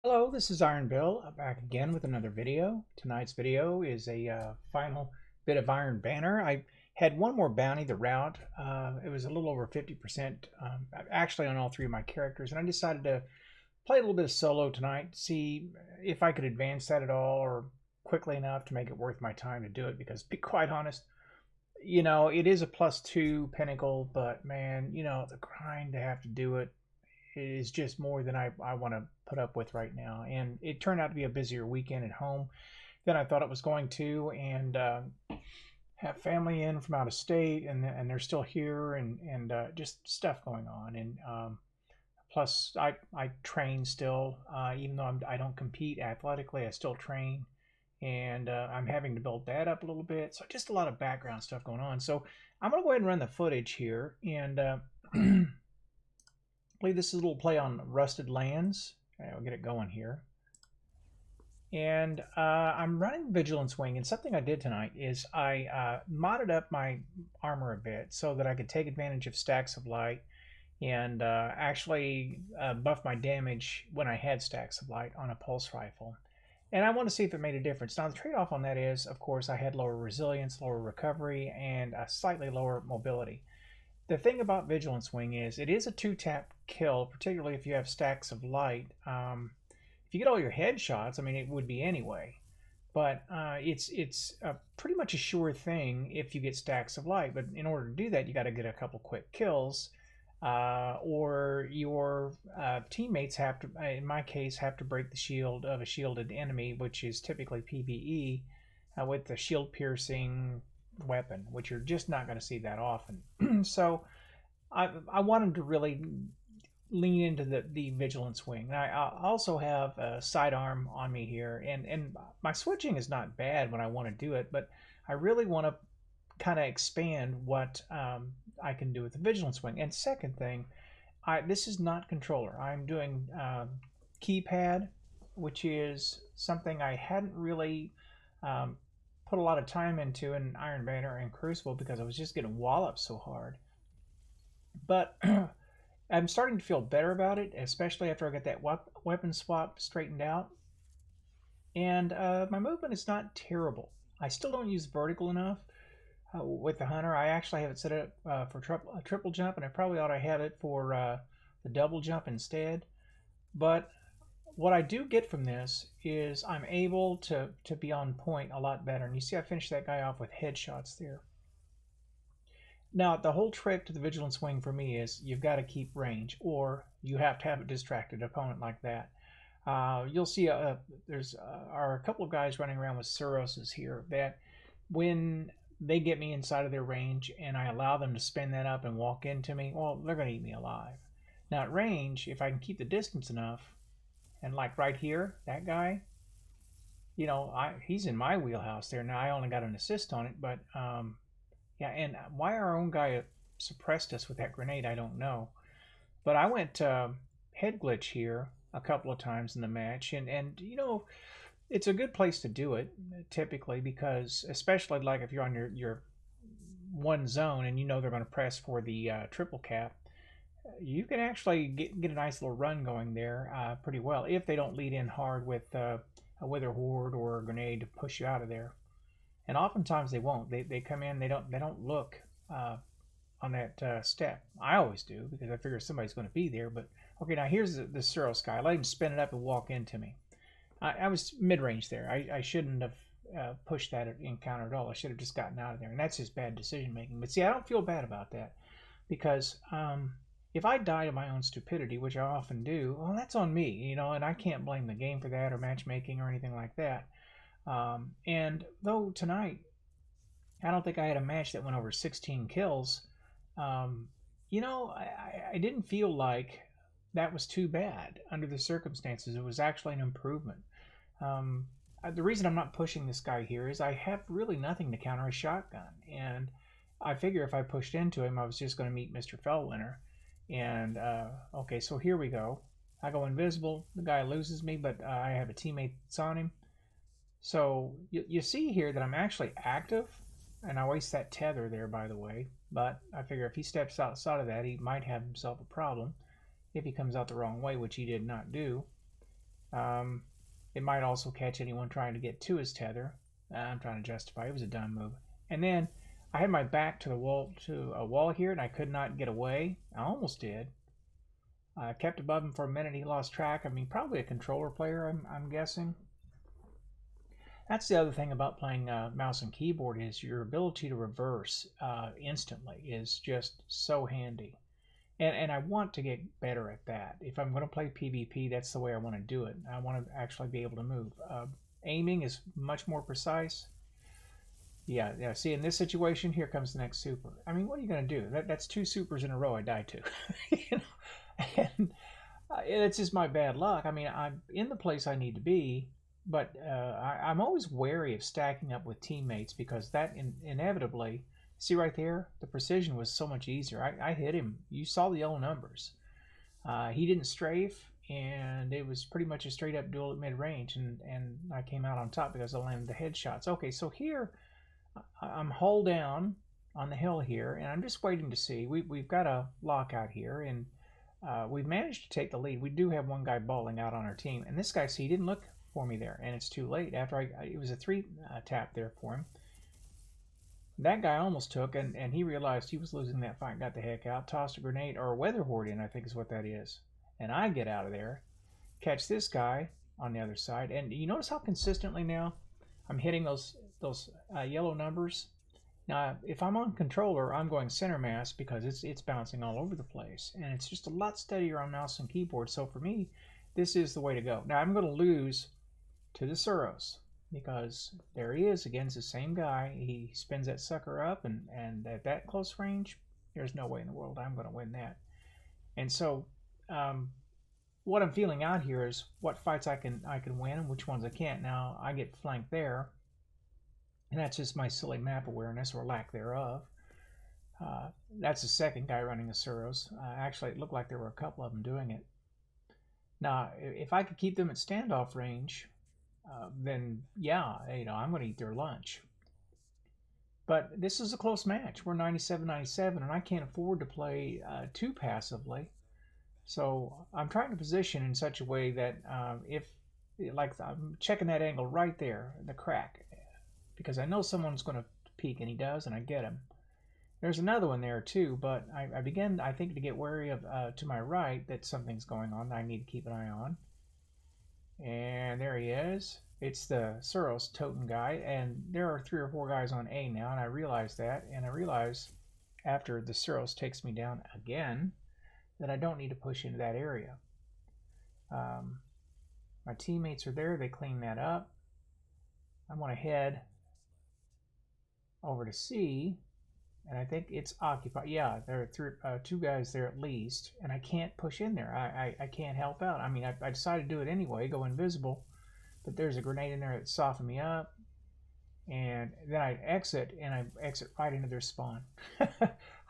Hello, this is Iron Bill, back again with another video. Tonight's video is a final bit of Iron Banner. I had one more bounty, the route. It was a little over 50%, actually on all three of my characters, and I decided to play a little bit of solo tonight, see if I could advance that at all or quickly enough to make it worth my time to do it, because to be quite honest, it is a +2 pinnacle, but man, the grind to have to do it is just more than I want to put up with right now. And it turned out to be a busier weekend at home than I thought it was going to. And have family in from out of state, and they're still here, and just stuff going on. And plus, I train still, even though I don't compete athletically, I still train. And I'm having to build that up a little bit. So just a lot of background stuff going on. So I'm going to go ahead and run the footage here. And believe this is a little play on Rusted Lands. I'll get it going here. And I'm running Vigilance Wing, and something I did tonight is I modded up my armor a bit so that I could take advantage of stacks of light and actually buff my damage when I had stacks of light on a pulse rifle. And I want to see if it made a difference. Now the trade-off on that is, of course, I had lower resilience, lower recovery, and a slightly lower mobility. The thing about Vigilance Wing is it is a two-tap kill, particularly if you have stacks of light. If you get all your headshots, I mean, it would be anyway. But it's pretty much a sure thing if you get stacks of light. But in order to do that, you got to get a couple quick kills, or your teammates have to, in my case, have to break the shield of a shielded enemy, which is typically PvE, with the shield piercing weapon, which you're just not going to see that often. So I wanted to really lean into the Vigilance Wing. I also have a sidearm on me here, and my switching is not bad when I want to do it, but I really want to kind of expand what I can do with the Vigilance Wing. And second thing, this is not controller. I'm doing keypad, which is something I hadn't really put a lot of time into in Iron Banner and Crucible because I was just getting walloped so hard. But I'm starting to feel better about it, especially after I get that weapon swap straightened out. And my movement is not terrible. I still don't use vertical enough with the Hunter. I actually have it set up for a triple jump, and I probably ought to have it for the double jump instead. But what I do get from this is I'm able to be on point a lot better. And you see I finished that guy off with headshots there. Now, the whole trick to the Vigilance Wing for me is you've got to keep range, or you have to have a distracted opponent like that. You'll see there's are a couple of guys running around with Suroses here that when they get me inside of their range and I allow them to spin that up and walk into me, well, they're going to eat me alive. Now, at range, if I can keep the distance enough, and like right here, that guy, he's in my wheelhouse there. Now I only got an assist on it, but yeah, and why our own guy suppressed us with that grenade, I don't know. But I went head glitch here a couple of times in the match, and it's a good place to do it typically because especially like if you're on your one zone and they're going to press for the triple cap, you can actually get a nice little run going there pretty well if they don't lead in hard with a wither horde or a grenade to push you out of there. And oftentimes they won't. They come in. They don't look on that step. I always do because I figure somebody's going to be there. But okay, now here's the Suros guy. I let him spin it up and walk into me. I was mid range there. I shouldn't have pushed that encounter at all. I should have just gotten out of there. And that's just bad decision making. But see, I don't feel bad about that because if I die to my own stupidity, which I often do, well, that's on me, and I can't blame the game for that or matchmaking or anything like that. And though tonight, I don't think I had a match that went over 16 kills, I didn't feel like that was too bad under the circumstances. It was actually an improvement. The reason I'm not pushing this guy here is I have really nothing to counter a shotgun. And I figure if I pushed into him, I was just going to meet Mr. Fellwinter. And okay, so here we go. I go invisible. The guy loses me, but I have a teammate that's on him. So you see here that I'm actually active, and I waste that tether there, by the way. But I figure if he steps outside of that, he might have himself a problem if he comes out the wrong way, which he did not do. Um, it might also catch anyone trying to get to his tether. I'm trying to justify it was a dumb move. And then I had my back to the wall, to a wall here, and I could not get away. I almost did. I kept above him for a minute. He lost track. I mean, probably a controller player, I'm guessing. That's the other thing about playing mouse and keyboard is your ability to reverse instantly is just so handy. And I want to get better at that. If I'm going to play PvP, that's the way I want to do it. I want to actually be able to move. Aiming is much more precise. Yeah, yeah. See, in this situation, here comes the next super. I mean, what are you going to do? That's two supers in a row I died to. You know? And it's just my bad luck. I mean, I'm in the place I need to be, but I'm always wary of stacking up with teammates because that inevitably, see right there, the precision was so much easier. I hit him. You saw the yellow numbers. He didn't strafe, and it was pretty much a straight up duel at mid range, and I came out on top because I landed the headshots. Okay, so here I'm hull down on the hill here, and I'm just waiting to see. We've got a lockout here, and we've managed to take the lead. We do have one guy balling out on our team, and this guy, see, he didn't look for me there, and it's too late. After it was a three tap there for him. That guy almost took, and he realized he was losing that fight, got the heck out, tossed a grenade, or a weather horde in, I think is what that is. And I get out of there, catch this guy on the other side, and you notice how consistently now I'm hitting those yellow numbers. Now, if I'm on controller, I'm going center mass because it's bouncing all over the place, and it's just a lot steadier on mouse and keyboard. So for me, this is the way to go. Now I'm going to lose to the Suros because there he is again. It's the same guy. He spins that sucker up, and at that close range, there's no way in the world I'm going to win that. And so, what I'm feeling out here is what fights I can win and which ones I can't. Now I get flanked there, and that's just my silly map awareness or lack thereof. That's the second guy running the Suros. Actually, it looked like there were a couple of them doing it. Now, if I could keep them at standoff range, then yeah, I'm going to eat their lunch. But this is a close match. We're 97-97, and I can't afford to play too passively. So I'm trying to position in such a way that if, like, I'm checking that angle right there, the crack, because I know someone's going to peek, and he does, and I get him. There's another one there too, but I begin, I think, to get wary of to my right that something's going on that I need to keep an eye on. And there he is. It's the Suros totem guy, and there are 3 or 4 guys on A now, and I realize that, and I realize after the Suros takes me down again that I don't need to push into that area. My teammates are there. They clean that up. I want to head over to C, and I think it's occupied. Yeah, there are 2 guys there at least, and I can't push in there. I can't help out. I mean, I decided to do it anyway, go invisible, but there's a grenade in there that softened me up, and then I exit, and I exit right into their spawn.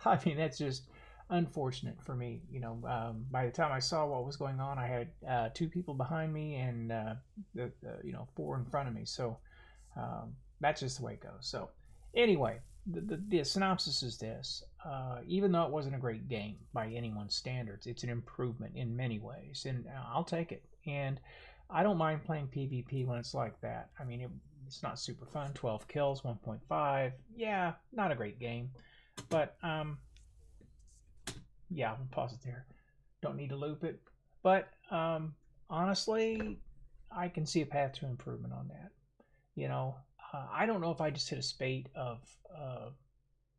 I mean, that's just unfortunate for me. By the time I saw what was going on, I had 2 people behind me and 4 in front of me. So that's just the way it goes. So anyway, the synopsis is this. Even though it wasn't a great game by anyone's standards, it's an improvement in many ways, and I'll take it. And I don't mind playing PvP when it's like that. I mean, it's not super fun. 12 kills, 1.5. Yeah, not a great game. But, yeah, I'll pause it there. Don't need to loop it. But, honestly, I can see a path to improvement on that. I don't know if I just hit a spate of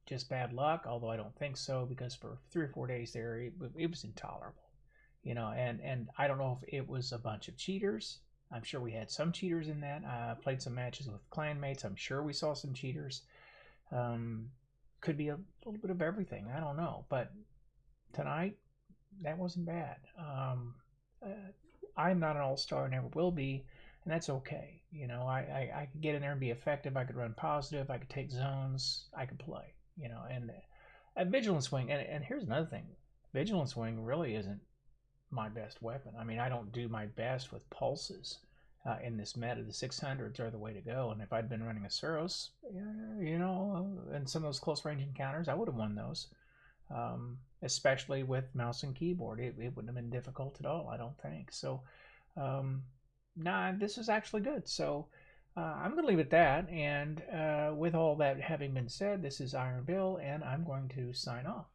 just bad luck, although I don't think so, because for 3 or 4 days there, it was intolerable. And I don't know if it was a bunch of cheaters. I'm sure we had some cheaters in that. I played some matches with clanmates. I'm sure we saw some cheaters. Could be a little bit of everything. I don't know. But tonight, that wasn't bad. I'm not an all-star, never will be, and that's okay. I could get in there and be effective. I could run positive. I could take zones. I could play. And at Vigilance Wing, and here's another thing. Vigilance Wing really isn't my best weapon. I mean, I don't do my best with pulses in this meta. The 600s are the way to go. And if I'd been running a Suros, and some of those close range encounters, I would have won those. Especially with mouse and keyboard, it wouldn't have been difficult at all, I don't think. So nah, this is actually good. So I'm going to leave it at that. And with all that having been said, this is Iron Bill, and I'm going to sign off.